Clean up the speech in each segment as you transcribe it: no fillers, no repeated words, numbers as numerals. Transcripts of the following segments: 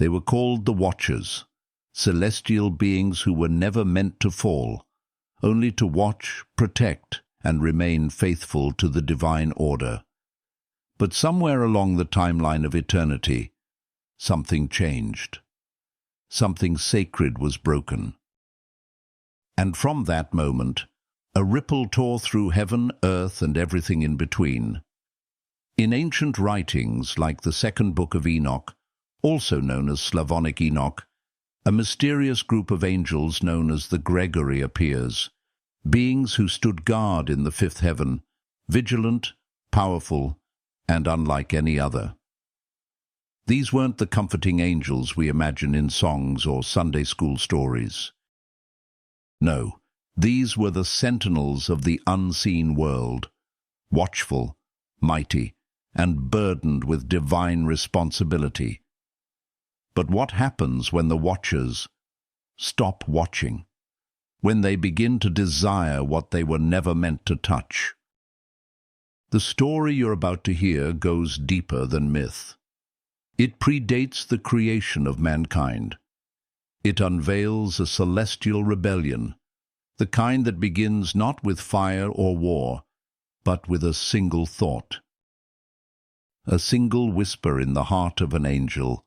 They were called the Watchers, celestial beings who were never meant to fall, only to watch, protect, and remain faithful to the divine order. But somewhere along the timeline of eternity, something changed. Something sacred was broken. And from that moment, a ripple tore through heaven, earth, and everything in between. In ancient writings like the Second Book of Enoch, also known as Slavonic Enoch, a mysterious group of angels known as the Gregori appears, beings who stood guard in the fifth heaven, vigilant, powerful, and unlike any other. These weren't the comforting angels we imagine in songs or Sunday school stories. No, these were the sentinels of the unseen world, watchful, mighty, and burdened with divine responsibility. But what happens when the watchers stop watching? When they begin to desire what they were never meant to touch? The story you're about to hear goes deeper than myth. It predates the creation of mankind. It unveils a celestial rebellion, the kind that begins not with fire or war, but with a single thought. A single whisper in the heart of an angel,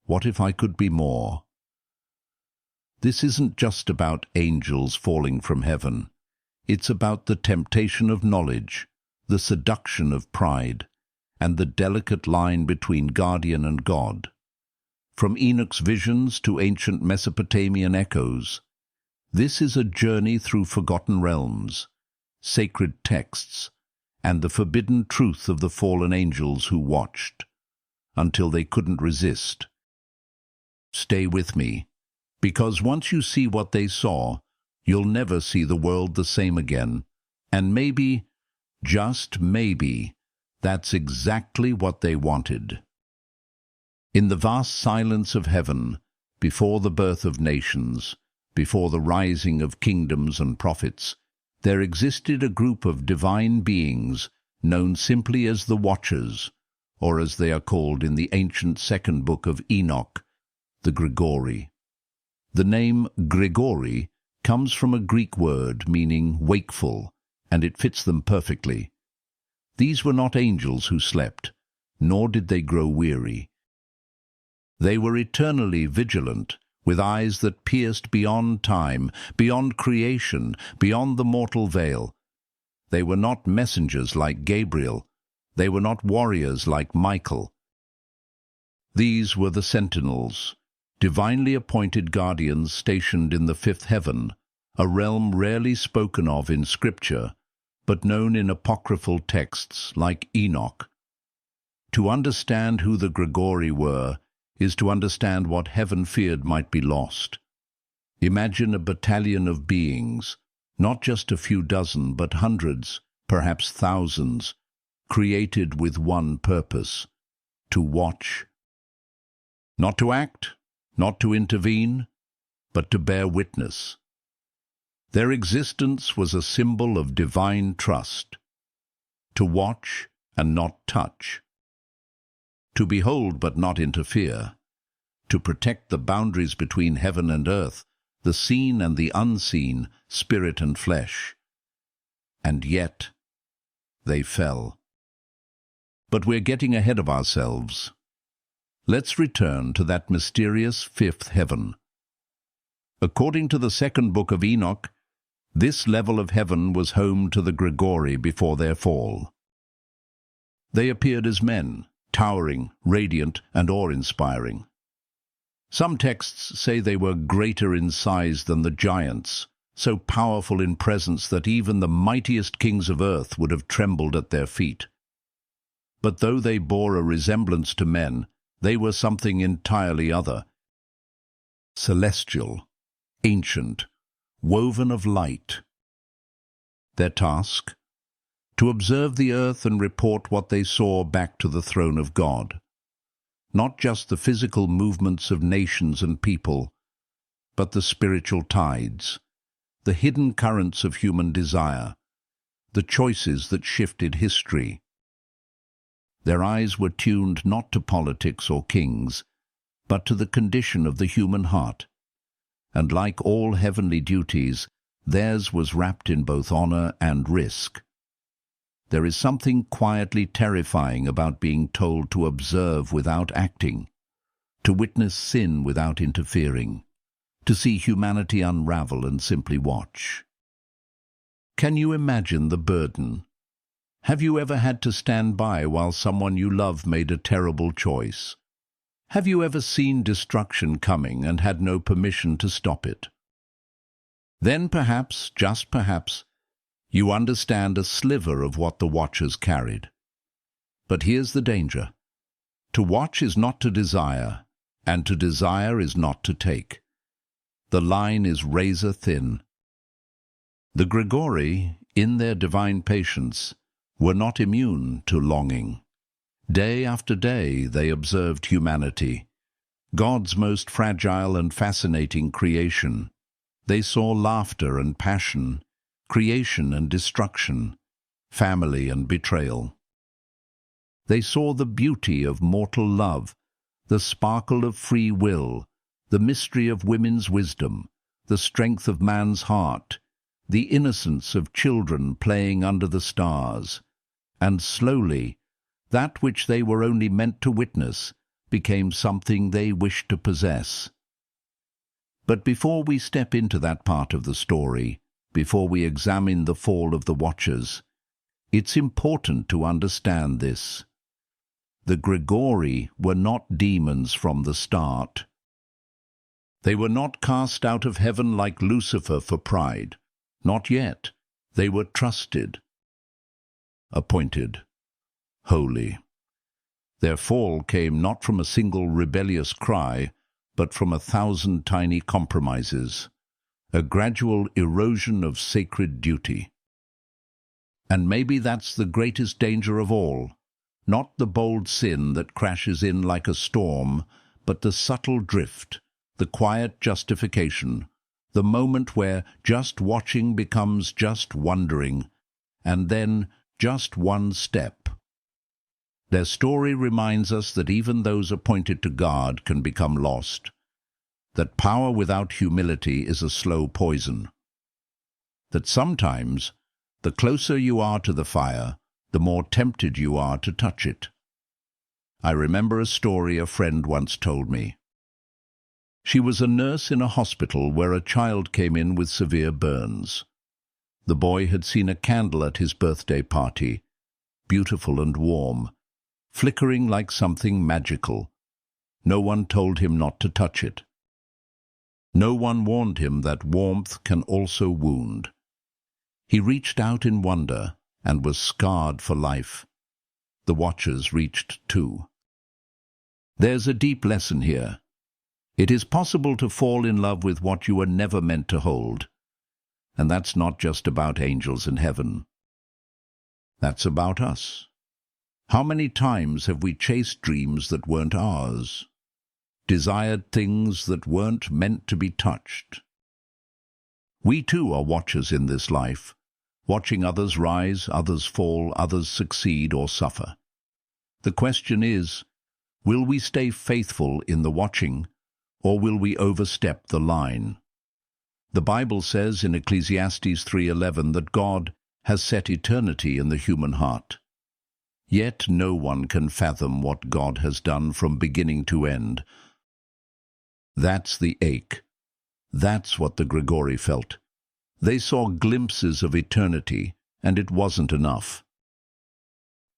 "What if I could be more?" This isn't just about angels falling from heaven. It's about the temptation of knowledge, the seduction of pride, and the delicate line between guardian and God. From Enoch's visions to ancient Mesopotamian echoes, this is a journey through forgotten realms, sacred texts, and the forbidden truth of the fallen angels who watched, until they couldn't resist. Stay with me, because once you see what they saw, you'll never see the world the same again, and maybe, just maybe, that's exactly what they wanted. In the vast silence of heaven, before the birth of nations, before the rising of kingdoms and prophets, there existed a group of divine beings known simply as the Watchers, or as they are called in the ancient Second Book of Enoch, the Gregori. The name Gregori comes from a Greek word meaning wakeful, and it fits them perfectly. These were not angels who slept, nor did they grow weary. They were eternally vigilant, with eyes that pierced beyond time, beyond creation, beyond the mortal veil. They were not messengers like Gabriel. They were not warriors like Michael. These were the sentinels, divinely appointed guardians stationed in the fifth heaven, a realm rarely spoken of in Scripture, but known in apocryphal texts like Enoch. To understand who the Gregori were is to understand what heaven feared might be lost. Imagine a battalion of beings, not just a few dozen, but hundreds, perhaps thousands, created with one purpose: to watch. Not to act, not to intervene, but to bear witness. Their existence was a symbol of divine trust, to watch and not touch, to behold but not interfere, to protect the boundaries between heaven and earth, the seen and the unseen, spirit and flesh. And yet, they fell. But we're getting ahead of ourselves. Let's return to that mysterious fifth heaven. According to the Second Book of Enoch, this level of heaven was home to the Gregori before their fall. They appeared as men, towering, radiant, and awe-inspiring. Some texts say they were greater in size than the giants, so powerful in presence that even the mightiest kings of earth would have trembled at their feet. But though they bore a resemblance to men, they were something entirely other. Celestial, ancient, woven of light. Their task? To observe the earth and report what they saw back to the throne of God. Not just the physical movements of nations and people, but the spiritual tides, the hidden currents of human desire, the choices that shifted history. Their eyes were tuned not to politics or kings, but to the condition of the human heart. And like all heavenly duties, theirs was wrapped in both honor and risk. There is something quietly terrifying about being told to observe without acting, to witness sin without interfering, to see humanity unravel and simply watch. Can you imagine the burden? Have you ever had to stand by while someone you love made a terrible choice? Have you ever seen destruction coming and had no permission to stop it? Then perhaps, just perhaps, you understand a sliver of what the watchers carried. But here's the danger. To watch is not to desire, and to desire is not to take. The line is razor thin. The Gregori, in their divine patience, were not immune to longing. Day after day they observed humanity, God's most fragile and fascinating creation. They saw laughter and passion, creation and destruction, family and betrayal. They saw the beauty of mortal love, the sparkle of free will, the mystery of women's wisdom, the strength of man's heart, the innocence of children playing under the stars. And slowly, that which they were only meant to witness became something they wished to possess. But before we step into that part of the story, before we examine the fall of the Watchers, it's important to understand this. The Gregori were not demons from the start. They were not cast out of heaven like Lucifer for pride. Not yet. They were trusted, appointed, holy. Their fall came not from a single rebellious cry, but from 1,000 tiny compromises, a gradual erosion of sacred duty. And maybe that's the greatest danger of all, not the bold sin that crashes in like a storm, but the subtle drift, the quiet justification, the moment where just watching becomes just wondering, and then just one step. Their story reminds us that even those appointed to God can become lost, that power without humility is a slow poison, that sometimes the closer you are to the fire, the more tempted you are to touch it. I remember a story a friend once told me. She was a nurse in a hospital where a child came in with severe burns. The boy had seen a candle at his birthday party, beautiful and warm, flickering like something magical. No one told him not to touch it. No one warned him that warmth can also wound. He reached out in wonder and was scarred for life. The Watchers reached too. There's a deep lesson here. It is possible to fall in love with what you were never meant to hold. And that's not just about angels in heaven. That's about us. How many times have we chased dreams that weren't ours? Desired things that weren't meant to be touched? We too are watchers in this life, watching others rise, others fall, others succeed or suffer. The question is, will we stay faithful in the watching, or will we overstep the line? The Bible says in Ecclesiastes 3:11 that God has set eternity in the human heart. Yet no one can fathom what God has done from beginning to end. That's the ache. That's what the Gregori felt. They saw glimpses of eternity, and it wasn't enough.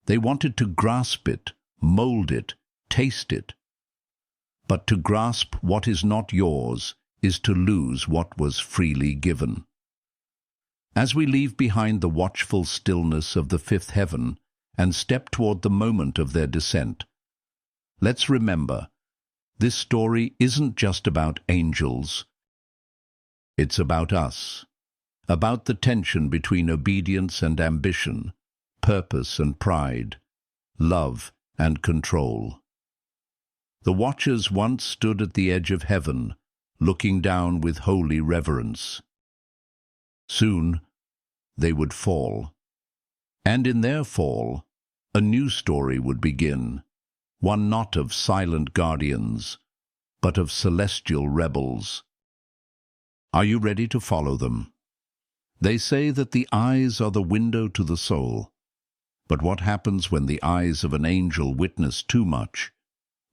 They wanted to grasp it, mold it, taste it. But to grasp what is not yours is to lose what was freely given. As we leave behind the watchful stillness of the fifth heaven and step toward the moment of their descent, let's remember, this story isn't just about angels. It's about us, about the tension between obedience and ambition, purpose and pride, love and control. The Watchers once stood at the edge of heaven, looking down with holy reverence. Soon they would fall. And in their fall, a new story would begin, one not of silent guardians, but of celestial rebels. Are you ready to follow them? They say that the eyes are the window to the soul. But what happens when the eyes of an angel witness too much,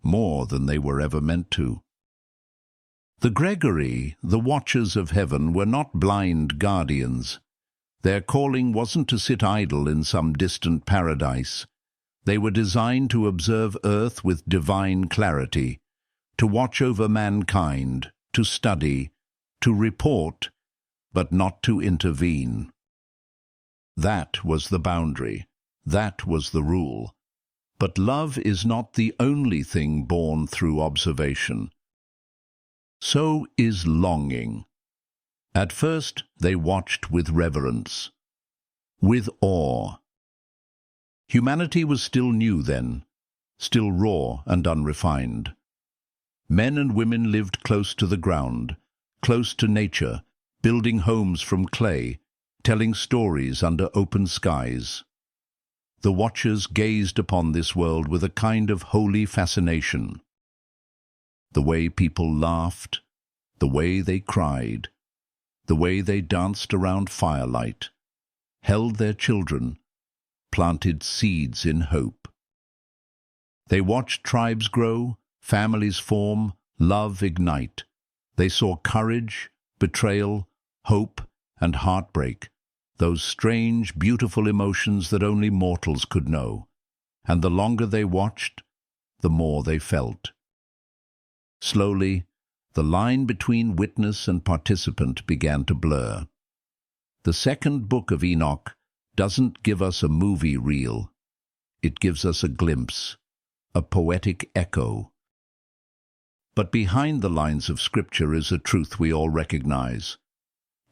more than they were ever meant to? The Gregori, the watchers of heaven, were not blind guardians. Their calling wasn't to sit idle in some distant paradise. They were designed to observe earth with divine clarity, to watch over mankind, to study, to report, but not to intervene. That was the boundary. That was the rule. But love is not the only thing born through observation. So is longing. At first they watched with reverence, with awe. Humanity was still new then, still raw and unrefined. Men and women lived close to the ground, close to nature, building homes from clay, telling stories under open skies. The watchers gazed upon this world with a kind of holy fascination. The way people laughed, the way they cried, the way they danced around firelight, held their children, planted seeds in hope. They watched tribes grow, families form, love ignite. They saw courage, betrayal, hope, and heartbreak, those strange, beautiful emotions that only mortals could know. And the longer they watched, the more they felt. Slowly, the line between witness and participant began to blur. The Second Book of Enoch doesn't give us a movie reel. It gives us a glimpse, a poetic echo. But behind the lines of Scripture is a truth we all recognize.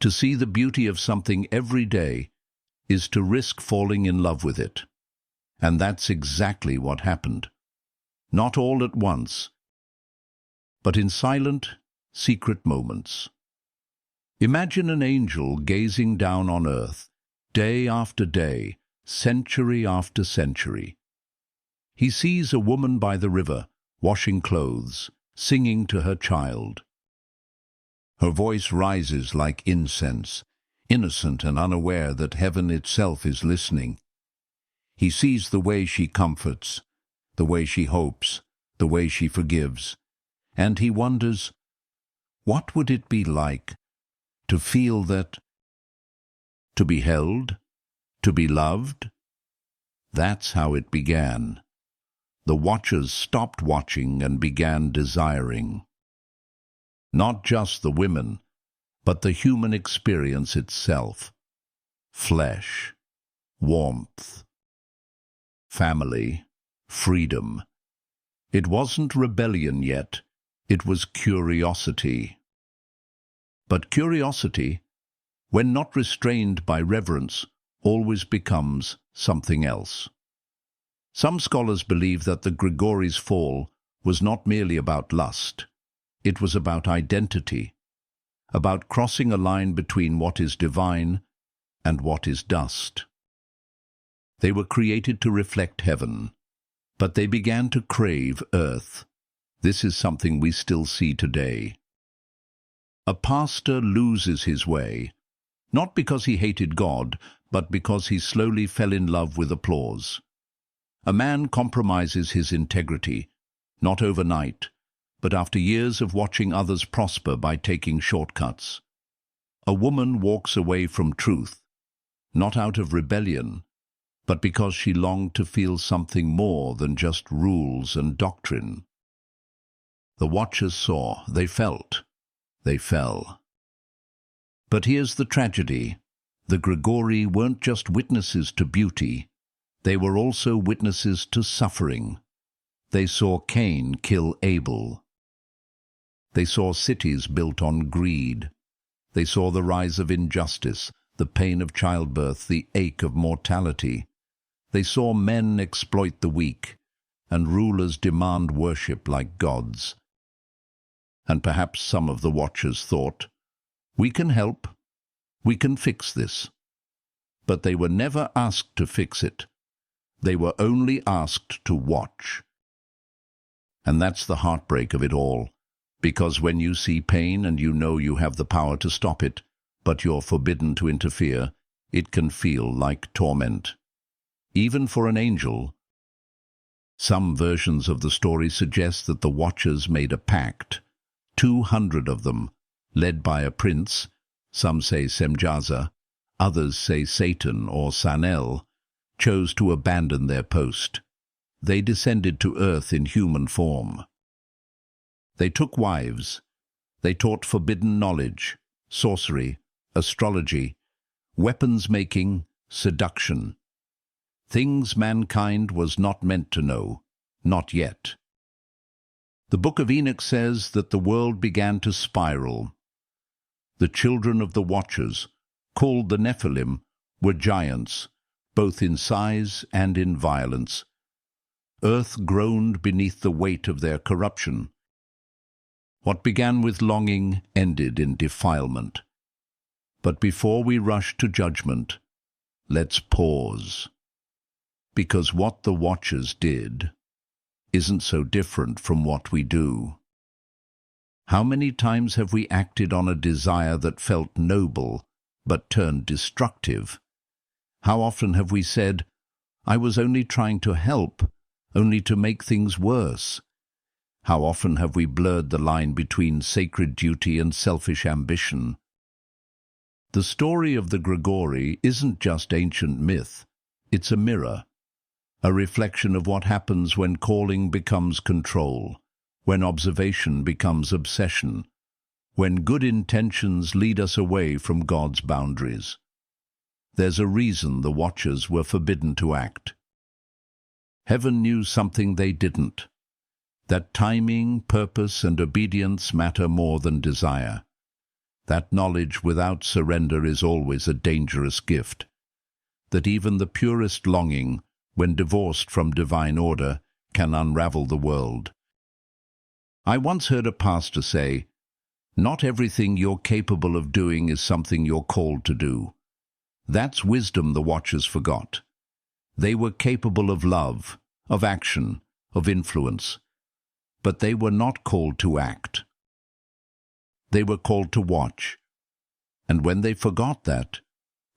To see the beauty of something every day is to risk falling in love with it. And that's exactly what happened. Not all at once, but in silent, secret moments. Imagine an angel gazing down on earth, day after day, century after century. He sees a woman by the river, washing clothes, singing to her child. Her voice rises like incense, innocent and unaware that heaven itself is listening. He sees the way she comforts, the way she hopes, the way she forgives, and he wonders, what would it be like to feel that, to be held, to be loved? That's how it began. The watchers stopped watching and began desiring. Not just the women, but the human experience itself. Flesh, warmth, family, freedom. It wasn't rebellion yet, it was curiosity. But curiosity, when not restrained by reverence, always becomes something else. Some scholars believe that the Gregori's fall was not merely about lust. It was about identity, about crossing a line between what is divine and what is dust. They were created to reflect heaven, but they began to crave earth. This is something we still see today. A pastor loses his way, not because he hated God, but because he slowly fell in love with applause. A man compromises his integrity, not overnight, but after years of watching others prosper by taking shortcuts. A woman walks away from truth, not out of rebellion, but because she longed to feel something more than just rules and doctrine. The watchers saw, they felt, they fell. But here's the tragedy. The Gregori weren't just witnesses to beauty, they were also witnesses to suffering. They saw Cain kill Abel. They saw cities built on greed. They saw the rise of injustice, the pain of childbirth, the ache of mortality. They saw men exploit the weak, and rulers demand worship like gods. And perhaps some of the watchers thought, we can help, we can fix this. But they were never asked to fix it. They were only asked to watch. And that's the heartbreak of it all. Because when you see pain and you know you have the power to stop it, but you're forbidden to interfere, it can feel like torment. Even for an angel. Some versions of the story suggest that the Watchers made a pact, 200 of them, led by a prince, some say Semjaza, others say Satan or Sanel, chose to abandon their post. They descended to earth in human form. They took wives. They taught forbidden knowledge, sorcery, astrology, weapons-making, seduction. Things mankind was not meant to know, not yet. The Book of Enoch says that the world began to spiral. The children of the Watchers, called the Nephilim, were giants, both in size and in violence. Earth groaned beneath the weight of their corruption. What began with longing ended in defilement. But before we rush to judgment, let's pause. Because what the Watchers did isn't so different from what we do. How many times have we acted on a desire that felt noble but turned destructive? How often have we said, "I was only trying to help," only to make things worse? How often have we blurred the line between sacred duty and selfish ambition? The story of the Gregori isn't just ancient myth, it's a mirror, a reflection of what happens when calling becomes control, when observation becomes obsession, when good intentions lead us away from God's boundaries. There's a reason the Watchers were forbidden to act. Heaven knew something they didn't, that timing, purpose, and obedience matter more than desire. That knowledge without surrender is always a dangerous gift, that even the purest longing, when divorced from divine order, can unravel the world. I once heard a pastor say, "Not everything you're capable of doing is something you're called to do." That's wisdom the Watchers forgot. They were capable of love, of action, of influence, but they were not called to act. They were called to watch, and when they forgot that,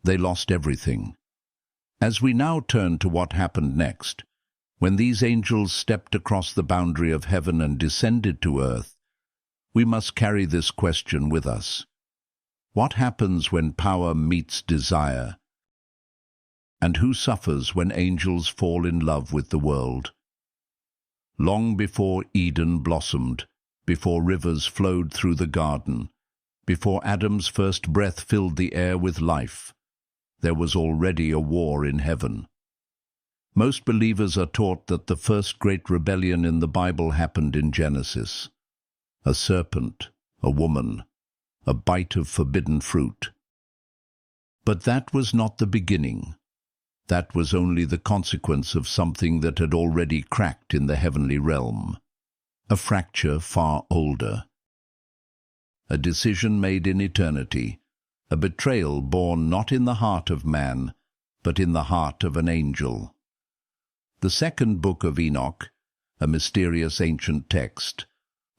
they lost everything. As we now turn to what happened next, when these angels stepped across the boundary of heaven and descended to earth, we must carry this question with us. What happens when power meets desire? And who suffers when angels fall in love with the world? Long before Eden blossomed, before rivers flowed through the garden, before Adam's first breath filled the air with life, there was already a war in heaven. Most believers are taught that the first great rebellion in the Bible happened in Genesis. A serpent, a woman, a bite of forbidden fruit. But that was not the beginning. That was only the consequence of something that had already cracked in the heavenly realm. A fracture far older. A decision made in eternity. A betrayal born not in the heart of man, but in the heart of an angel. The Second Book of Enoch, a mysterious ancient text,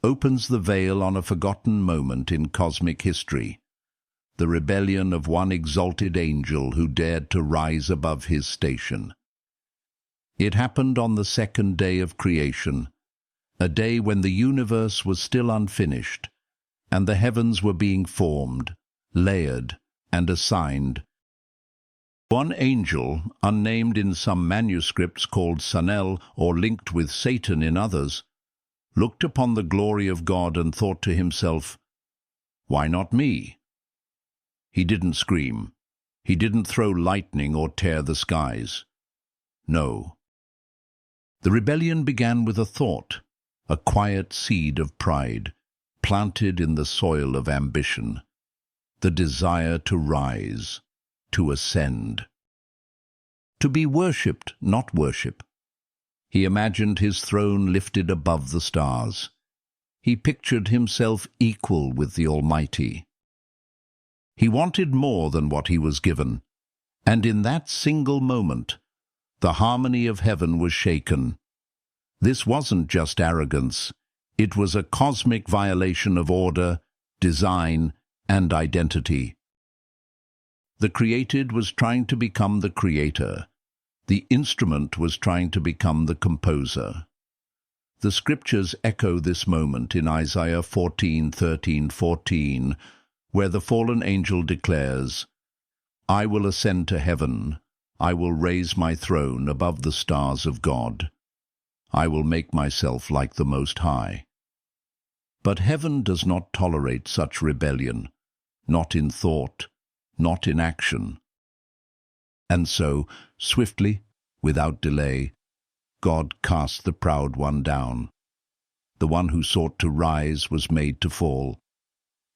opens the veil on a forgotten moment in cosmic history, the rebellion of one exalted angel who dared to rise above his station. It happened on the second day of creation, a day when the universe was still unfinished, and the heavens were being formed, layered, and assigned. One angel, unnamed in some manuscripts called Sanel or linked with Satan in others, looked upon the glory of God and thought to himself, "Why not me?" He didn't scream. He didn't throw lightning or tear the skies. No. The rebellion began with a thought, a quiet seed of pride, planted in the soil of ambition, the desire to rise, to ascend, to be worshipped, not worship. He imagined his throne lifted above the stars. He pictured himself equal with the Almighty. He wanted more than what he was given, and in that single moment, the harmony of heaven was shaken. This wasn't just arrogance, It was a cosmic violation of order, design, and identity. The created was trying to become the creator. The instrument was trying to become the composer. The scriptures echo this moment in Isaiah 14:13-14, where the fallen angel declares, "I will ascend to heaven, I will raise my throne above the stars of God. I will make myself like the Most High." But heaven does not tolerate such rebellion, not in thought, not in action. And so, swiftly, without delay, God cast the proud one down. The one who sought to rise was made to fall.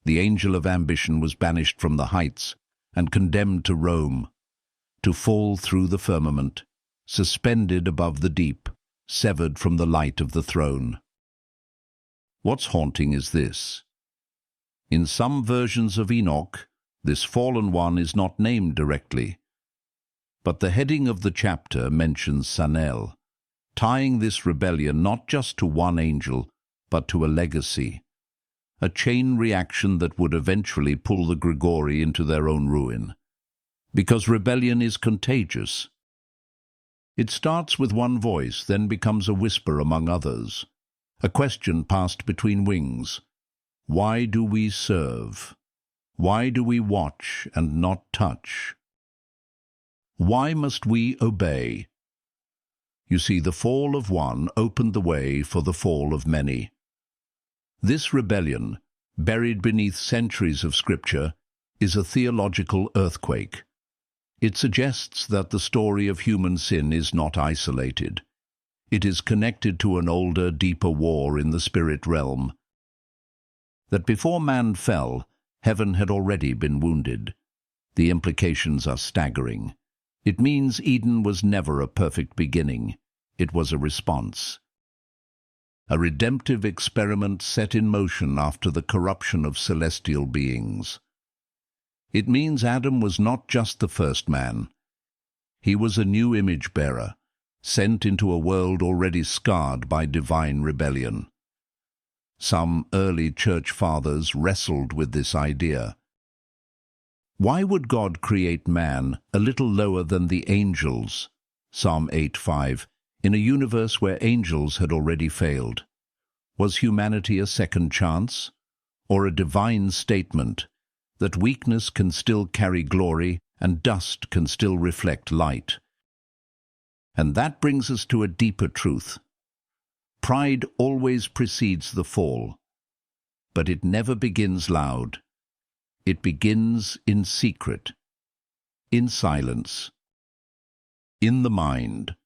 The angel of ambition was banished from the heights and condemned to roam, to fall through the firmament, suspended above the deep, severed from the light of the throne. What's haunting is this. In some versions of Enoch, this fallen one is not named directly, but the heading of the chapter mentions Sanel, tying this rebellion not just to one angel, but to a legacy, a chain reaction that would eventually pull the Gregori into their own ruin. Because rebellion is contagious. It starts with one voice, then becomes a whisper among others, a question passed between wings. Why do we serve? Why do we watch and not touch? Why must we obey? You see, the fall of one opened the way for the fall of many. This rebellion, buried beneath centuries of scripture, is a theological earthquake. It suggests that the story of human sin is not isolated. It is connected to an older, deeper war in the spirit realm. That before man fell, heaven had already been wounded. The implications are staggering. It means Eden was never a perfect beginning. It was a response. A redemptive experiment set in motion after the corruption of celestial beings. It means Adam was not just the first man. He was a new image-bearer, sent into a world already scarred by divine rebellion. Some early church fathers wrestled with this idea. Why would God create man a little lower than the angels, Psalm 8:5, in a universe where angels had already failed? Was humanity a second chance, or a divine statement that weakness can still carry glory and dust can still reflect light? And that brings us to a deeper truth. Pride always precedes the fall, but it never begins loud. It begins in secret, in silence, in the mind.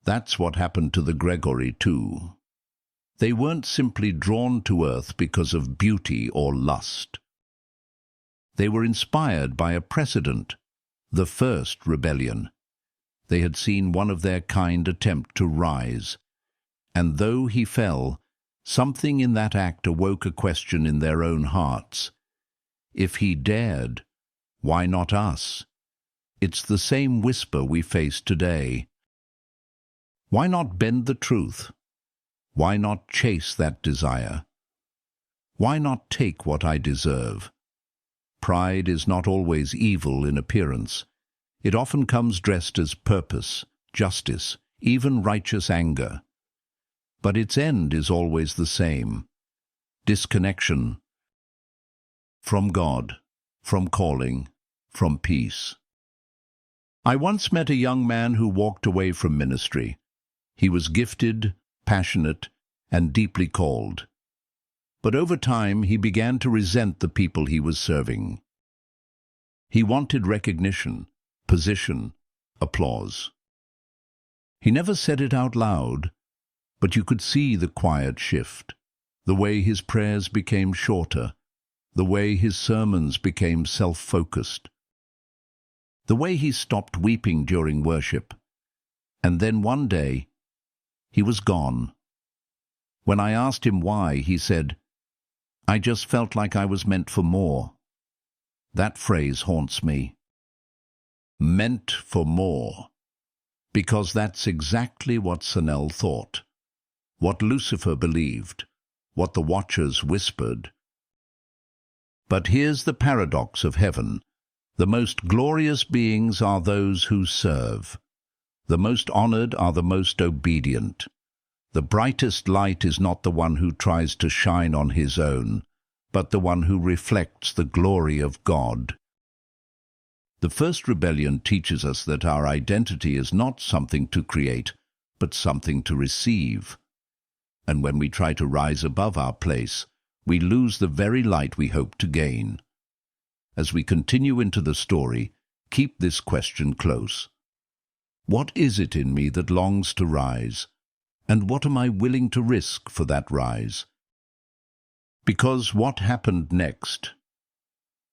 That's what happened to the Gregori too. They weren't simply drawn to earth because of beauty or lust. They were inspired by a precedent, the first rebellion. They had seen one of their kind attempt to rise, and though he fell, something in that act awoke a question in their own hearts. If he dared, why not us? It's the same whisper we face today. Why not bend the truth? Why not chase that desire? Why not take what I deserve? Pride is not always evil in appearance. It often comes dressed as purpose, justice, even righteous anger. But its end is always the same: disconnection from God, from calling, from peace. I once met a young man who walked away from ministry. He was gifted, passionate, and deeply called. But over time he began to resent the people he was serving. He wanted recognition, position, applause. He never said it out loud, but you could see the quiet shift, the way his prayers became shorter, the way his sermons became self-focused, the way he stopped weeping during worship. And then one day, he was gone. When I asked him why, he said, "I just felt like I was meant for more." That phrase haunts me. Meant for more. Because that's exactly what Sanel thought, what Lucifer believed, what the watchers whispered. But here's the paradox of heaven. The most glorious beings are those who serve. The most honored are the most obedient. The brightest light is not the one who tries to shine on his own, but the one who reflects the glory of God. The first rebellion teaches us that our identity is not something to create, but something to receive. And when we try to rise above our place, we lose the very light we hope to gain. As we continue into the story, keep this question close. What is it in me that longs to rise? And what am I willing to risk for that rise? Because what happened next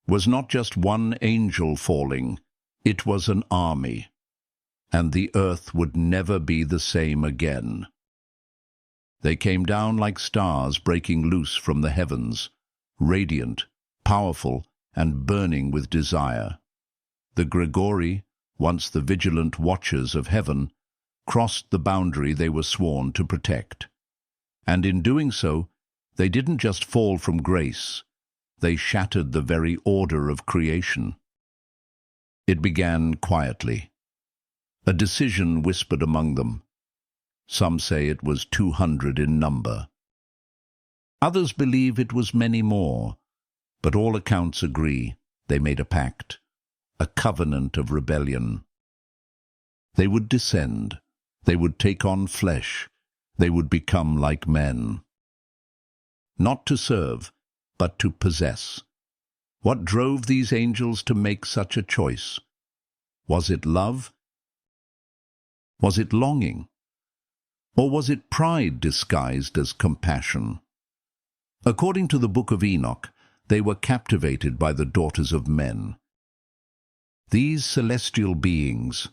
was not just one angel falling, it was an army, and the earth would never be the same again. They came down like stars breaking loose from the heavens, radiant, powerful, and burning with desire. The Gregori, once the vigilant watchers of heaven, crossed the boundary they were sworn to protect. And in doing so, they didn't just fall from grace, they shattered the very order of creation. It began quietly. A decision whispered among them. Some say it was 200 in number. Others believe it was many more, but all accounts agree they made a pact, a covenant of rebellion. They would descend, they would take on flesh, they would become like men. Not to serve, but to possess. What drove these angels to make such a choice? Was it love? Was it longing? Or was it pride disguised as compassion? According to the Book of Enoch, they were captivated by the daughters of men. These celestial beings,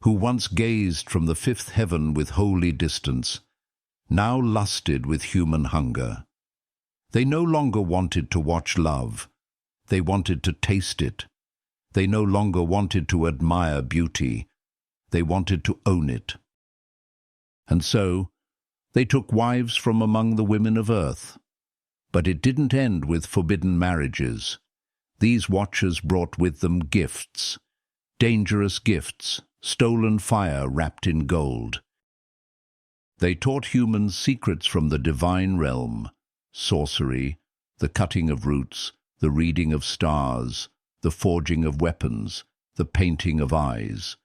who once gazed from the fifth heaven with holy distance, now lusted with human hunger. They no longer wanted to watch love. They wanted to taste it. They no longer wanted to admire beauty. They wanted to own it. And so, they took wives from among the women of earth. But it didn't end with forbidden marriages. These watchers brought with them gifts, dangerous gifts, stolen fire wrapped in gold. They taught humans secrets from the divine realm, sorcery, the cutting of roots, the reading of stars, the forging of weapons, the painting of eyes.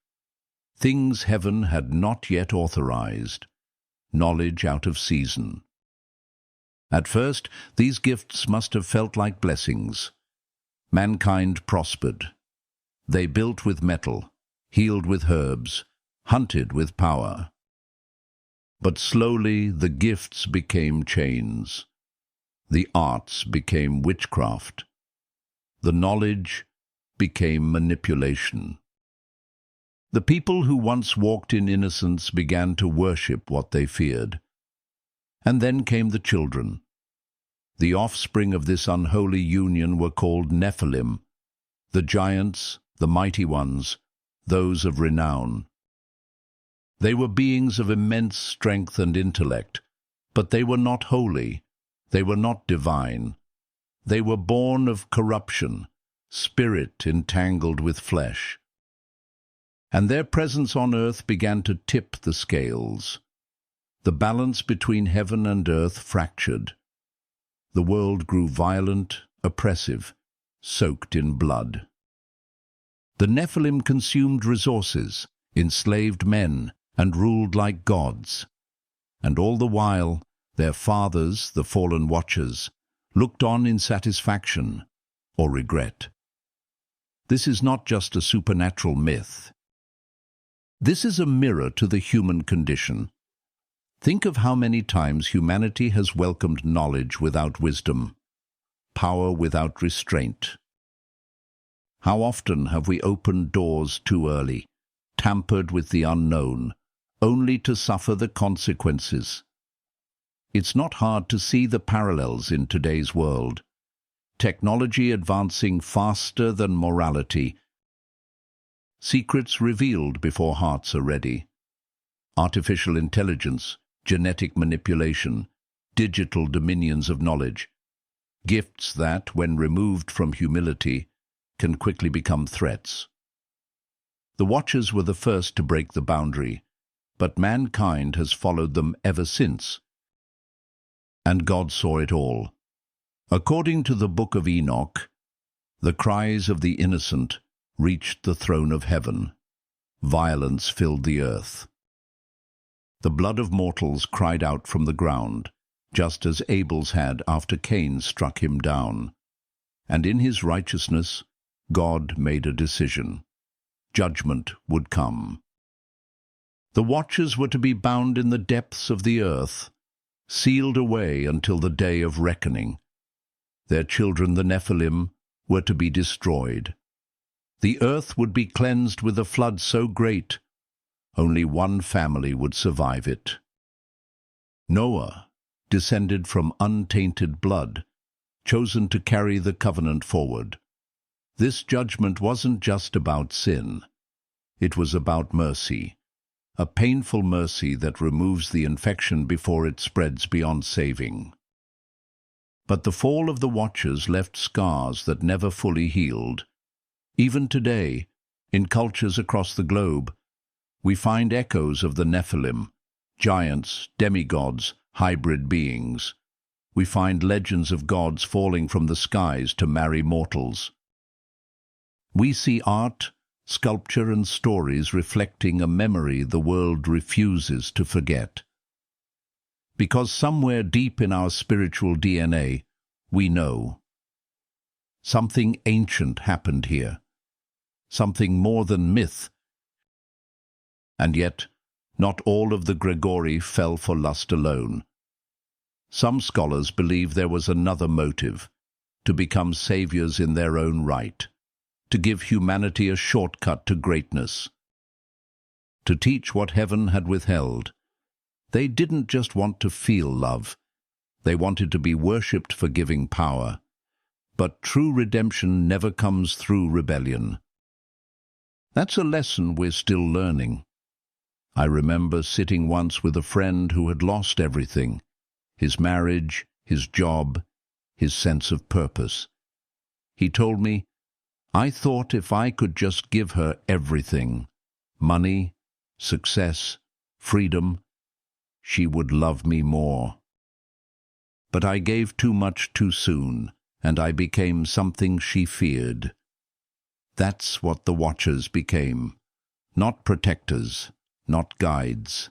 Things heaven had not yet authorized, knowledge out of season. At first, these gifts must have felt like blessings. Mankind prospered. They built with metal, healed with herbs, hunted with power. But slowly the gifts became chains. The arts became witchcraft. The knowledge became manipulation. The people who once walked in innocence began to worship what they feared. And then came the children. The offspring of this unholy union were called Nephilim, the giants, the mighty ones, those of renown. They were beings of immense strength and intellect, but they were not holy, they were not divine. They were born of corruption, spirit entangled with flesh. And their presence on earth began to tip the scales. The balance between heaven and earth fractured. The world grew violent, oppressive, soaked in blood. The Nephilim consumed resources, enslaved men, and ruled like gods. And all the while, their fathers, the fallen watchers, looked on in satisfaction or regret. This is not just a supernatural myth. This is a mirror to the human condition. Think of how many times humanity has welcomed knowledge without wisdom, power without restraint. How often have we opened doors too early, tampered with the unknown, only to suffer the consequences? It's not hard to see the parallels in today's world. Technology advancing faster than morality. Secrets revealed before hearts are ready. Artificial intelligence, genetic manipulation, digital dominions of knowledge, gifts that, when removed from humility, can quickly become threats. The Watchers were the first to break the boundary, but mankind has followed them ever since. And God saw it all. According to the Book of Enoch, the cries of the innocent reached the throne of heaven. Violence filled the earth. The blood of mortals cried out from the ground, just as Abel's had after Cain struck him down. And in his righteousness, God made a decision. Judgment would come. The Watchers were to be bound in the depths of the earth, sealed away until the day of reckoning. Their children, the Nephilim, were to be destroyed. The earth would be cleansed with a flood so great, only one family would survive it. Noah, descended from untainted blood, chosen to carry the covenant forward. This judgment wasn't just about sin. It was about mercy, a painful mercy that removes the infection before it spreads beyond saving. But the fall of the Watchers left scars that never fully healed. Even today, in cultures across the globe, we find echoes of the Nephilim, giants, demigods, hybrid beings. We find legends of gods falling from the skies to marry mortals. We see art, sculpture, and stories reflecting a memory the world refuses to forget. Because somewhere deep in our spiritual DNA, we know something ancient happened here, something more than myth. And yet, not all of the Gregori fell for lust alone. Some scholars believe there was another motive, to become saviors in their own right, to give humanity a shortcut to greatness, to teach what heaven had withheld. They didn't just want to feel love. They wanted to be worshipped for giving power. But true redemption never comes through rebellion. That's a lesson we're still learning. I remember sitting once with a friend who had lost everything: his marriage, his job, his sense of purpose. He told me, "I thought if I could just give her everything, money, success, freedom, she would love me more. But I gave too much too soon, and I became something she feared." That's what the Watchers became. Not protectors, not guides,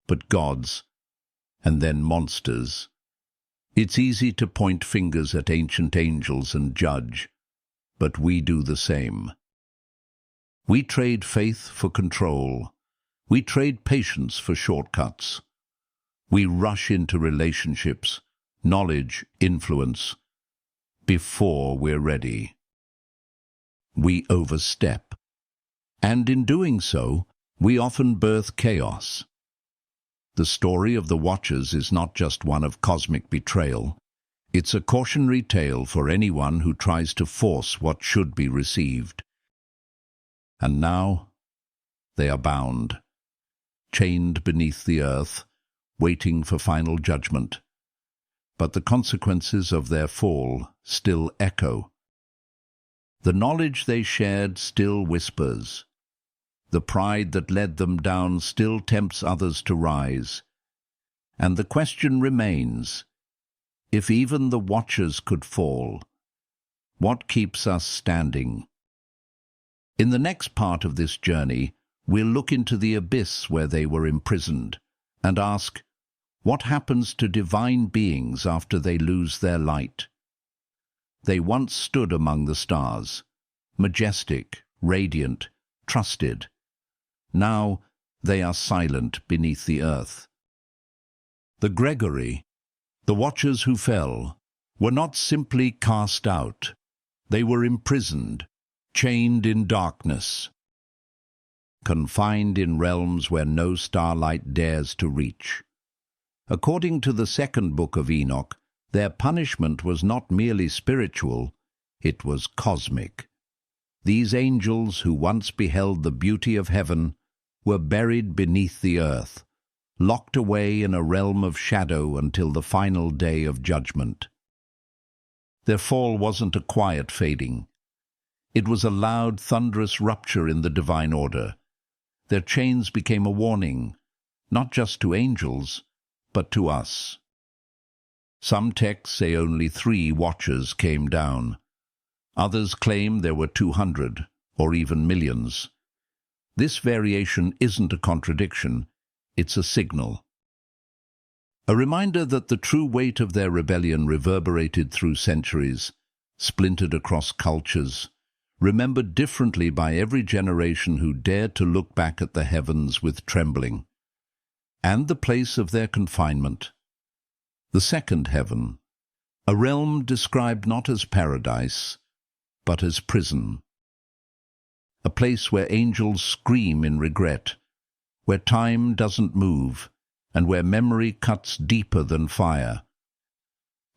but gods, and then monsters. It's easy to point fingers at ancient angels and judge, but we do the same. We trade faith for control. We trade patience for shortcuts. We rush into relationships, knowledge, influence, before we're ready. We overstep. And in doing so, we often birth chaos. The story of the Watchers is not just one of cosmic betrayal. It's a cautionary tale for anyone who tries to force what should be received. And now, they are bound, chained beneath the earth, waiting for final judgment. But the consequences of their fall still echo. The knowledge they shared still whispers. The pride that led them down still tempts others to rise. And the question remains, if even the Watchers could fall, what keeps us standing? In the next part of this journey, we'll look into the abyss where they were imprisoned and ask, what happens to divine beings after they lose their light? They once stood among the stars, majestic, radiant, trusted. Now they are silent beneath the earth. The Gregori, the Watchers who fell, were not simply cast out. They were imprisoned, chained in darkness, confined in realms where no starlight dares to reach. According to the Second Book of Enoch, their punishment was not merely spiritual, it was cosmic. These angels who once beheld the beauty of heaven were buried beneath the earth, locked away in a realm of shadow until the final day of judgment. Their fall wasn't a quiet fading. It was a loud, thunderous rupture in the divine order. Their chains became a warning, not just to angels, but to us. Some texts say only 3 watchers came down. Others claim there were 200, or even millions. This variation isn't a contradiction, it's a signal. A reminder that the true weight of their rebellion reverberated through centuries, splintered across cultures, remembered differently by every generation who dared to look back at the heavens with trembling. And the place of their confinement, the second heaven, a realm described not as paradise, but as prison. A place where angels scream in regret, where time doesn't move, and where memory cuts deeper than fire.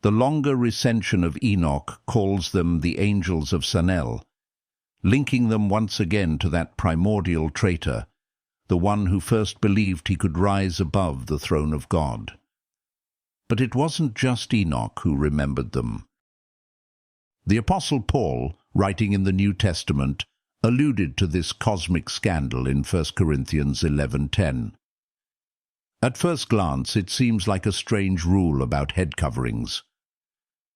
The longer recension of Enoch calls them the angels of Sanel, linking them once again to that primordial traitor, the one who first believed he could rise above the throne of God. But it wasn't just Enoch who remembered them. The Apostle Paul, writing in the New Testament, alluded to this cosmic scandal in 1 Corinthians 11:10. At first glance, it seems like a strange rule about head coverings.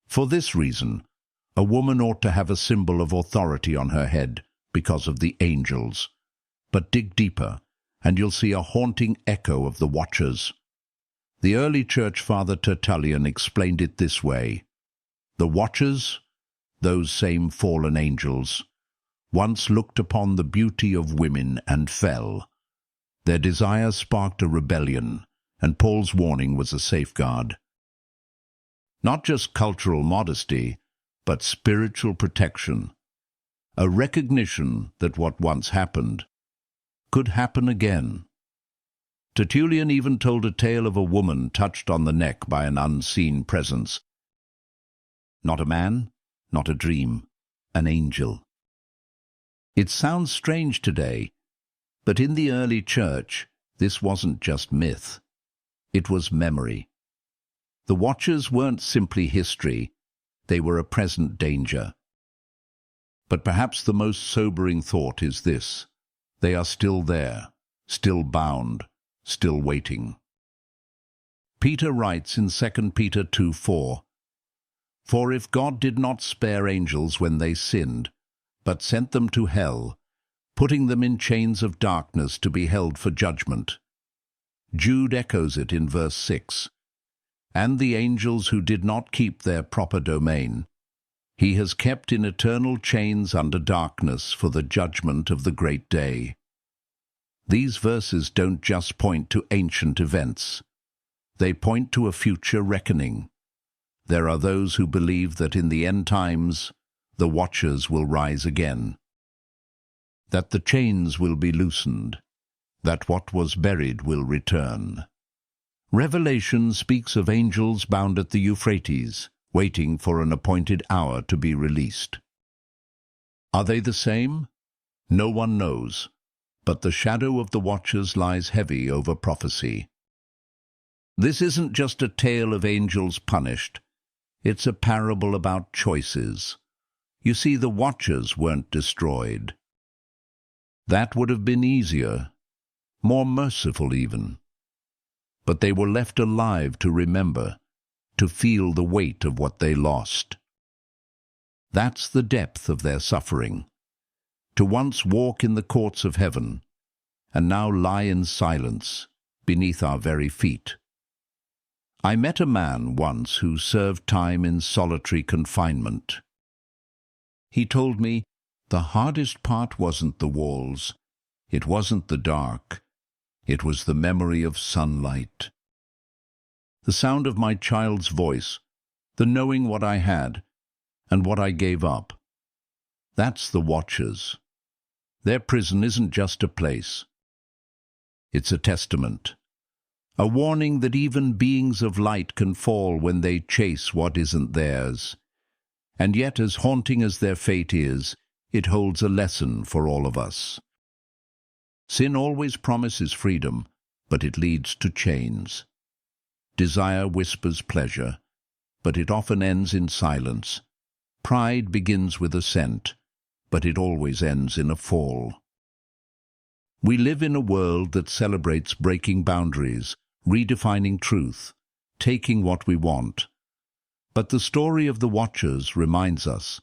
For this reason, a woman ought to have a symbol of authority on her head because of the angels. But dig deeper, and you'll see a haunting echo of the watchers. The early church father Tertullian explained it this way: the watchers, those same fallen angels, once looked upon the beauty of women and fell. Their desire sparked a rebellion, and Paul's warning was a safeguard. Not just cultural modesty, but spiritual protection, a recognition that what once happened could happen again. Tertullian even told a tale of a woman touched on the neck by an unseen presence. Not a man, not a dream, an angel. It sounds strange today, but in the early church, this wasn't just myth. It was memory. The watchers weren't simply history, they were a present danger. But perhaps the most sobering thought is this: they are still there, still bound, still waiting. Peter writes in 2 Peter 2:4, "For if God did not spare angels when they sinned, but sent them to hell, putting them in chains of darkness to be held for judgment." Jude echoes it in verse 6. "And the angels who did not keep their proper domain, he has kept in eternal chains under darkness for the judgment of the great day." These verses don't just point to ancient events. They point to a future reckoning. There are those who believe that in the end times, the watchers will rise again, that the chains will be loosened, that what was buried will return. Revelation speaks of angels bound at the Euphrates, waiting for an appointed hour to be released. Are they the same? No one knows, but the shadow of the watchers lies heavy over prophecy. This isn't just a tale of angels punished. It's a parable about choices. You see, the watchers weren't destroyed. That would have been easier, more merciful even. But they were left alive to remember, to feel the weight of what they lost. That's the depth of their suffering. To once walk in the courts of heaven, and now lie in silence beneath our very feet. I met a man once who served time in solitary confinement. He told me, the hardest part wasn't the walls, it wasn't the dark, it was the memory of sunlight. The sound of my child's voice, the knowing what I had and what I gave up. That's the watchers. Their prison isn't just a place. It's a testament, a warning that even beings of light can fall when they chase what isn't theirs. And yet, as haunting as their fate is, it holds a lesson for all of us. Sin always promises freedom, but it leads to chains. Desire whispers pleasure, but it often ends in silence. Pride begins with assent, but it always ends in a fall. We live in a world that celebrates breaking boundaries, redefining truth, taking what we want. But the story of the Watchers reminds us,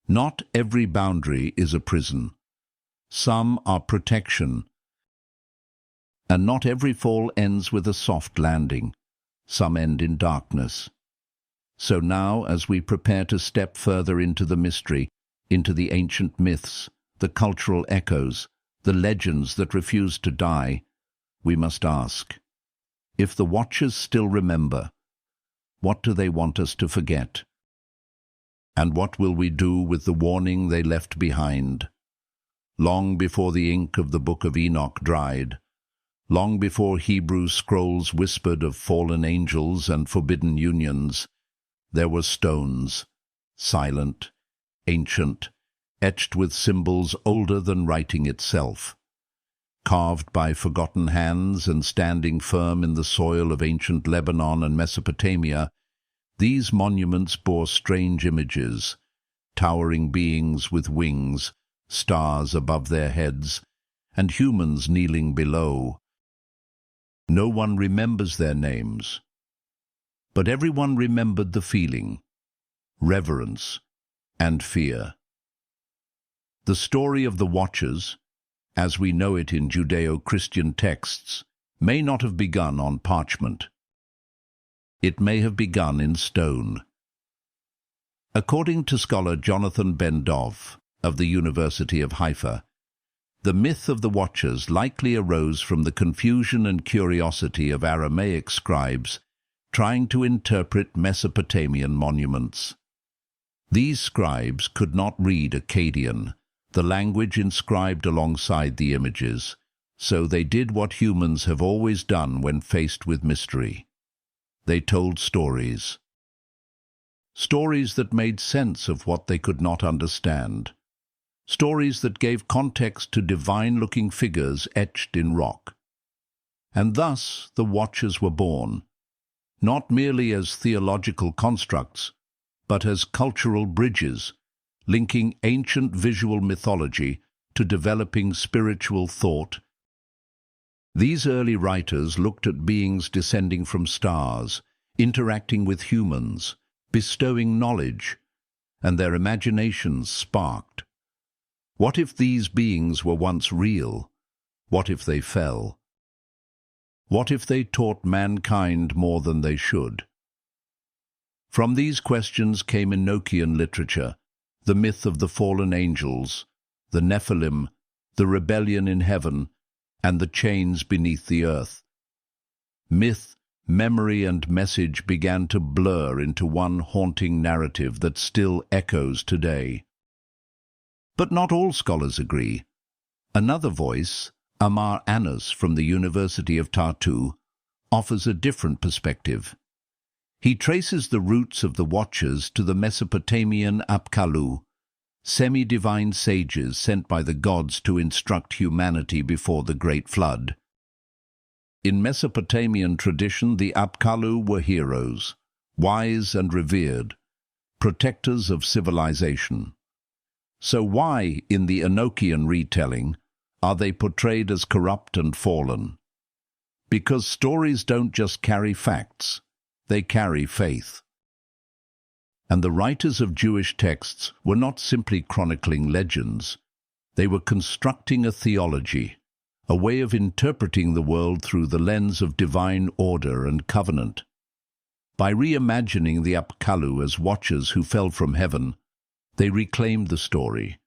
not every boundary is a prison. Some are protection, and not every fall ends with a soft landing. Some end in darkness. So now, as we prepare to step further into the mystery, into the ancient myths, the cultural echoes, the legends that refuse to die, we must ask, if the Watchers still remember, what do they want us to forget? And what will we do with the warning they left behind? Long before the ink of the Book of Enoch dried, long before Hebrew scrolls whispered of fallen angels and forbidden unions, there were stones, silent, ancient, etched with symbols older than writing itself. Carved by forgotten hands and standing firm in the soil of ancient Lebanon and Mesopotamia, these monuments bore strange images, towering beings with wings, stars above their heads, and humans kneeling below. No one remembers their names, but everyone remembered the feeling, reverence, and fear. The story of the Watchers, as we know it in Judeo-Christian texts, may not have begun on parchment. It may have begun in stone. According to scholar Jonathan Ben Dov of the University of Haifa, the myth of the Watchers likely arose from the confusion and curiosity of Aramaic scribes trying to interpret Mesopotamian monuments. These scribes could not read Akkadian, the language inscribed alongside the images, so they did what humans have always done when faced with mystery. They told stories. Stories that made sense of what they could not understand. Stories that gave context to divine-looking figures etched in rock. And thus the Watchers were born, not merely as theological constructs, but as cultural bridges, linking ancient visual mythology to developing spiritual thought. These early writers looked at beings descending from stars, interacting with humans, bestowing knowledge, and their imaginations sparked. What if these beings were once real? What if they fell? What if they taught mankind more than they should? From these questions came Enochian literature, the myth of the fallen angels, the Nephilim, the rebellion in heaven, and the chains beneath the earth. Myth, memory, and message began to blur into one haunting narrative that still echoes today. But not all scholars agree. Another voice, Amar Anas from the University of Tartu, offers a different perspective. He traces the roots of the Watchers to the Mesopotamian Apkallu, semi-divine sages sent by the gods to instruct humanity before the Great Flood. In Mesopotamian tradition, the Apkallu were heroes, wise and revered, protectors of civilization. So why, in the Enochian retelling, are they portrayed as corrupt and fallen? Because stories don't just carry facts, they carry faith. And the writers of Jewish texts were not simply chronicling legends, they were constructing a theology, a way of interpreting the world through the lens of divine order and covenant. By reimagining the Apkallu as watchers who fell from heaven, they reclaimed the story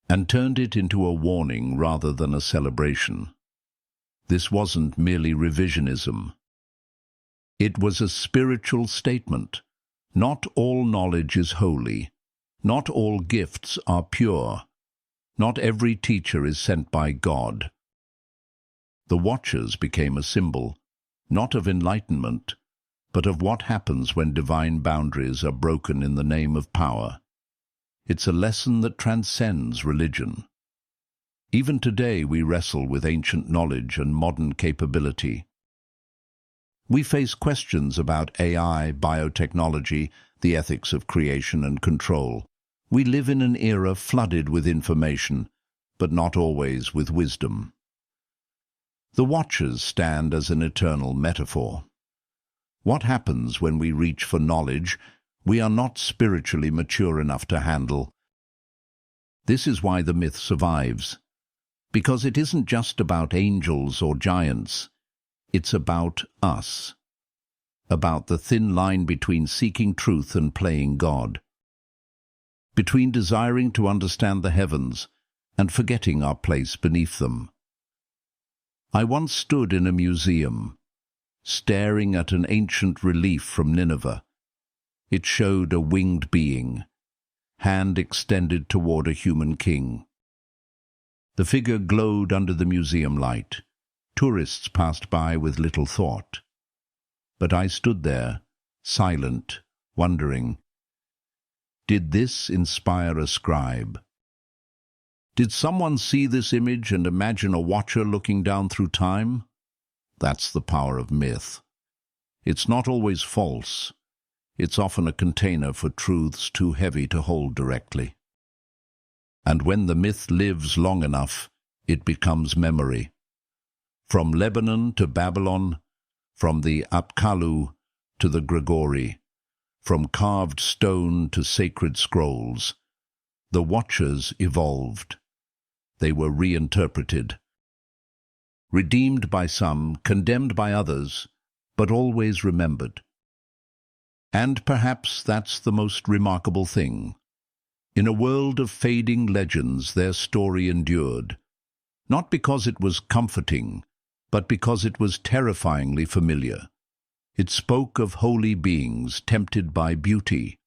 and turned it into a warning rather than a celebration. This wasn't merely revisionism. It was a spiritual statement. Not all knowledge is holy. Not all gifts are pure. Not every teacher is sent by God. The Watchers became a symbol, not of enlightenment, but of what happens when divine boundaries are broken in the name of power. It's a lesson that transcends religion. Even today we wrestle with ancient knowledge and modern capability. We face questions about AI, biotechnology, the ethics of creation and control. We live in an era flooded with information, but not always with wisdom. The Watchers stand as an eternal metaphor. What happens when we reach for knowledge we are not spiritually mature enough to handle? This is why the myth survives. Because it isn't just about angels or giants. It's about us. About the thin line between seeking truth and playing God. Between desiring to understand the heavens and forgetting our place beneath them. I once stood in a museum, staring at an ancient relief from Nineveh. It showed a winged being, hand extended toward a human king. The figure glowed under the museum light. Tourists passed by with little thought. But I stood there, silent, wondering, did this inspire a scribe? Did someone see this image and imagine a watcher looking down through time? That's the power of myth. It's not always false. It's often a container for truths too heavy to hold directly. And when the myth lives long enough, it becomes memory. From Lebanon to Babylon, from the Apkallu to the Gregori, from carved stone to sacred scrolls, the Watchers evolved. They were reinterpreted. Redeemed by some, condemned by others, but always remembered. And perhaps that's the most remarkable thing. In a world of fading legends, their story endured, not because it was comforting, but because it was terrifyingly familiar. It spoke of holy beings tempted by beauty,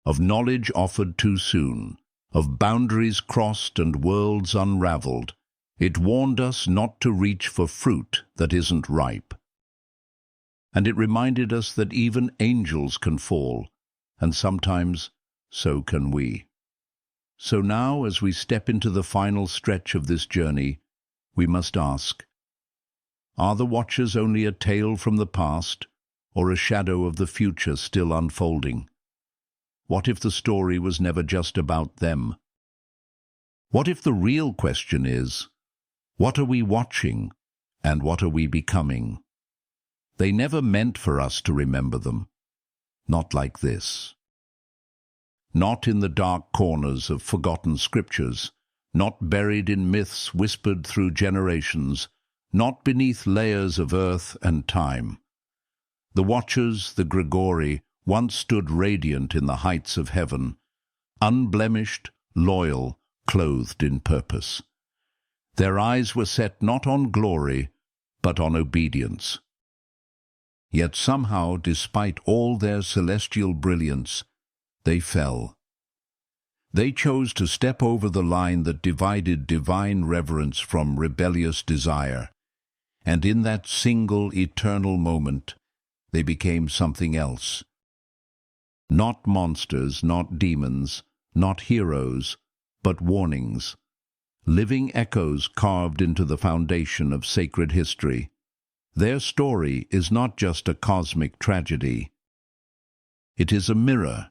of knowledge offered too soon, of boundaries crossed and worlds unraveled. It warned us not to reach for fruit that isn't ripe. And it reminded us that even angels can fall, and sometimes so can we. So now, as we step into the final stretch of this journey, we must ask, are the Watchers only a tale from the past, or a shadow of the future still unfolding? What if the story was never just about them? What if the real question is, what are we watching, and what are we becoming? They never meant for us to remember them. Not like this. Not in the dark corners of forgotten scriptures, not buried in myths whispered through generations, not beneath layers of earth and time. The Watchers, the Gregori, once stood radiant in the heights of heaven, unblemished, loyal, clothed in purpose. Their eyes were set not on glory, but on obedience. Yet somehow, despite all their celestial brilliance, they fell. They chose to step over the line that divided divine reverence from rebellious desire, and in that single eternal moment, they became something else. Not monsters, not demons, not heroes, but warnings, living echoes carved into the foundation of sacred history. Their story is not just a cosmic tragedy. It is a mirror,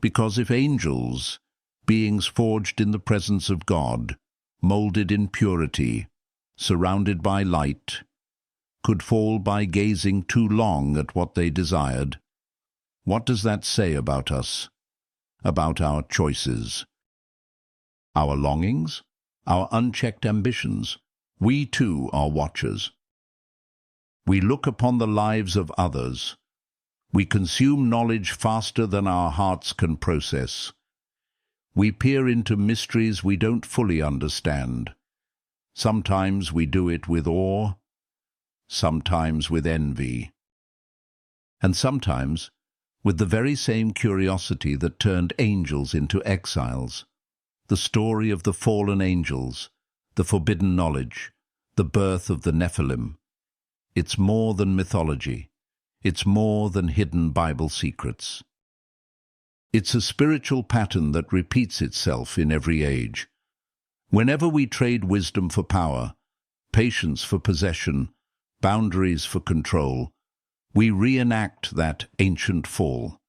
because if angels, beings forged in the presence of God, molded in purity, surrounded by light, could fall by gazing too long at what they desired, what does that say about us, about our choices, our longings, our unchecked ambitions? We too are watchers. We look upon the lives of others. We consume knowledge faster than our hearts can process. We peer into mysteries we don't fully understand. Sometimes we do it with awe, sometimes with envy, and sometimes with the very same curiosity that turned angels into exiles. The story of the fallen angels, the forbidden knowledge, the birth of the Nephilim. It's more than mythology. It's more than hidden Bible secrets. It's a spiritual pattern that repeats itself in every age. Whenever we trade wisdom for power, patience for possession, boundaries for control, we reenact that ancient fall.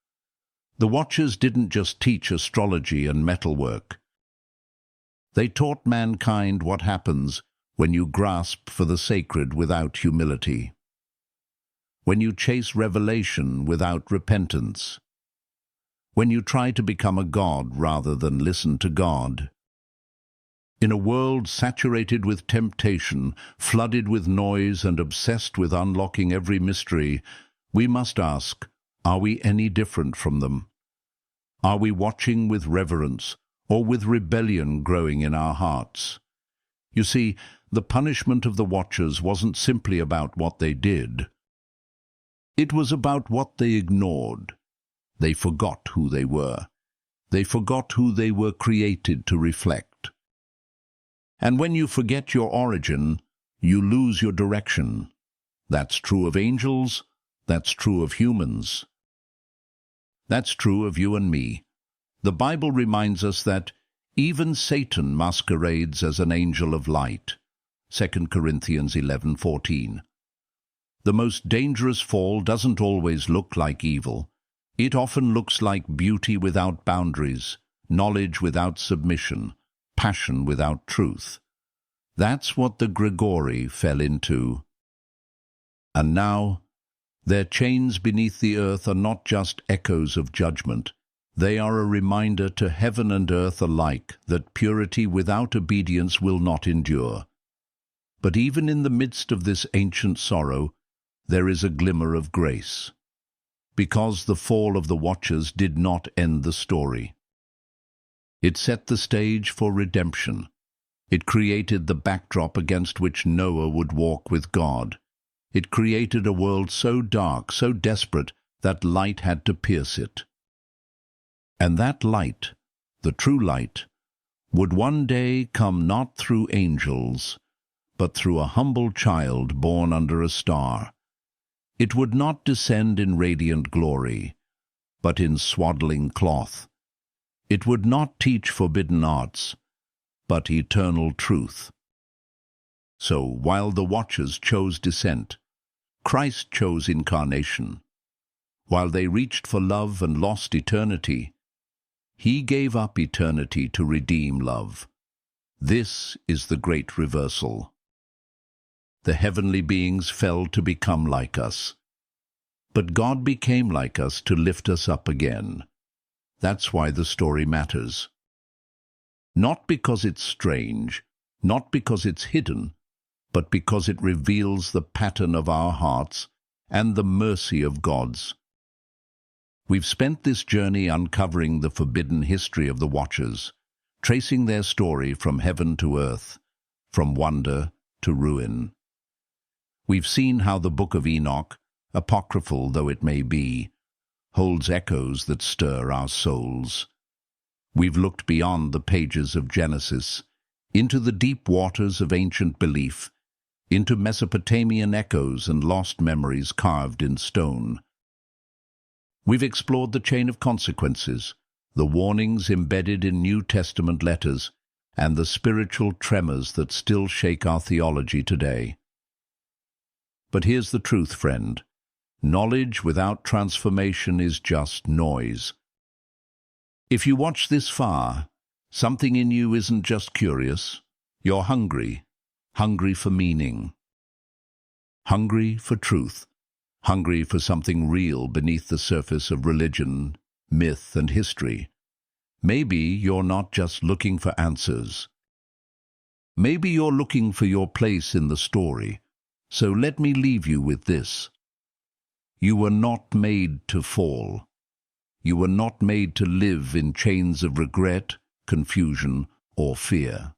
The Watchers didn't just teach astrology and metalwork. They taught mankind what happens when you grasp for the sacred without humility, when you chase revelation without repentance, when you try to become a god rather than listen to God. In a world saturated with temptation, flooded with noise and obsessed with unlocking every mystery, we must ask, are we any different from them? Are we watching with reverence or with rebellion growing in our hearts? You see, the punishment of the Watchers wasn't simply about what they did. It was about what they ignored. They forgot who they were. They forgot who they were created to reflect. And when you forget your origin, you lose your direction. That's true of angels. That's true of humans. That's true of you and me. The Bible reminds us that even Satan masquerades as an angel of light. 2 Corinthians 11:14. The most dangerous fall doesn't always look like evil. It often looks like beauty without boundaries, knowledge without submission, passion without truth. That's what the Gregori fell into. And now, their chains beneath the earth are not just echoes of judgment. They are a reminder to heaven and earth alike that purity without obedience will not endure. But even in the midst of this ancient sorrow, there is a glimmer of grace. Because the fall of the Watchers did not end the story. It set the stage for redemption. It created the backdrop against which Noah would walk with God. It created a world so dark, so desperate, that light had to pierce it. And that light, the true light, would one day come not through angels, but through a humble child born under a star. It would not descend in radiant glory, but in swaddling cloth. It would not teach forbidden arts, but eternal truth. So, while the Watchers chose descent, Christ chose incarnation. While they reached for love and lost eternity, he gave up eternity to redeem love. This is the great reversal. The heavenly beings fell to become like us, but God became like us to lift us up again. That's why the story matters. Not because it's strange, not because it's hidden, but because it reveals the pattern of our hearts and the mercy of God's. We've spent this journey uncovering the forbidden history of the Watchers, tracing their story from heaven to earth, from wonder to ruin. We've seen how the Book of Enoch, apocryphal though it may be, holds echoes that stir our souls. We've looked beyond the pages of Genesis, into the deep waters of ancient belief, into Mesopotamian echoes and lost memories carved in stone. We've explored the chain of consequences, the warnings embedded in New Testament letters, and the spiritual tremors that still shake our theology today. But here's the truth, friend. Knowledge without transformation is just noise. If you watch this far, something in you isn't just curious. You're hungry, hungry for meaning, hungry for truth, hungry for something real beneath the surface of religion, myth, and history. Maybe you're not just looking for answers. Maybe you're looking for your place in the story. So let me leave you with this. You were not made to fall. You were not made to live in chains of regret, confusion, or fear.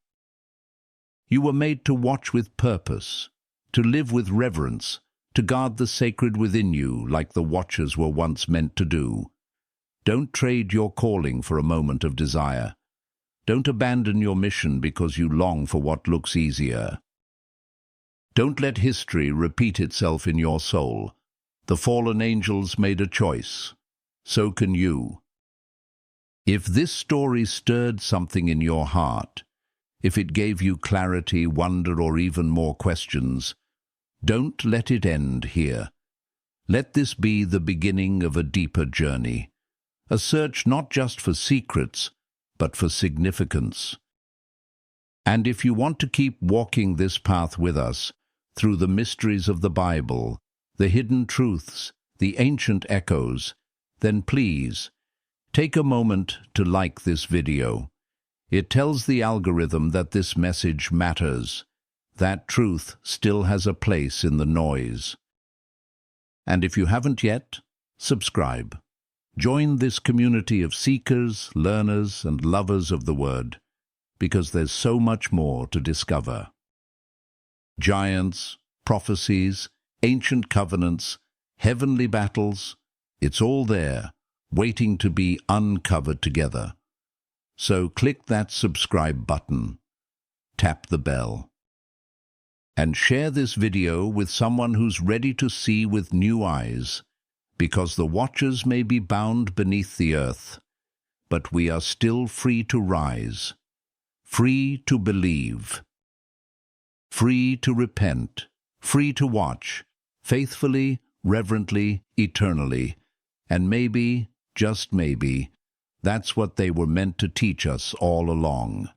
You were made to watch with purpose, to live with reverence, to guard the sacred within you like the Watchers were once meant to do. Don't trade your calling for a moment of desire. Don't abandon your mission because you long for what looks easier. Don't let history repeat itself in your soul. The fallen angels made a choice. So can you. If this story stirred something in your heart, if it gave you clarity, wonder, or even more questions, Don't let it end here. Let this be the beginning of a deeper journey, a search not just for secrets, but for significance. And if you want to keep walking this path with us, through the mysteries of the Bible, the hidden truths, the ancient echoes, then please, take a moment to like this video. It tells the algorithm that this message matters, that truth still has a place in the noise. And if you haven't yet, subscribe. Join this community of seekers, learners, and lovers of the Word, because there's so much more to discover. Giants, prophecies, ancient covenants, heavenly battles, it's all there, waiting to be uncovered together. So click that subscribe button, tap the bell, and share this video with someone who's ready to see with new eyes, because the watchers may be bound beneath the earth, but we are still free to rise, free to believe, free to repent, free to watch, faithfully, reverently, eternally, and maybe, just maybe, that's what they were meant to teach us all along.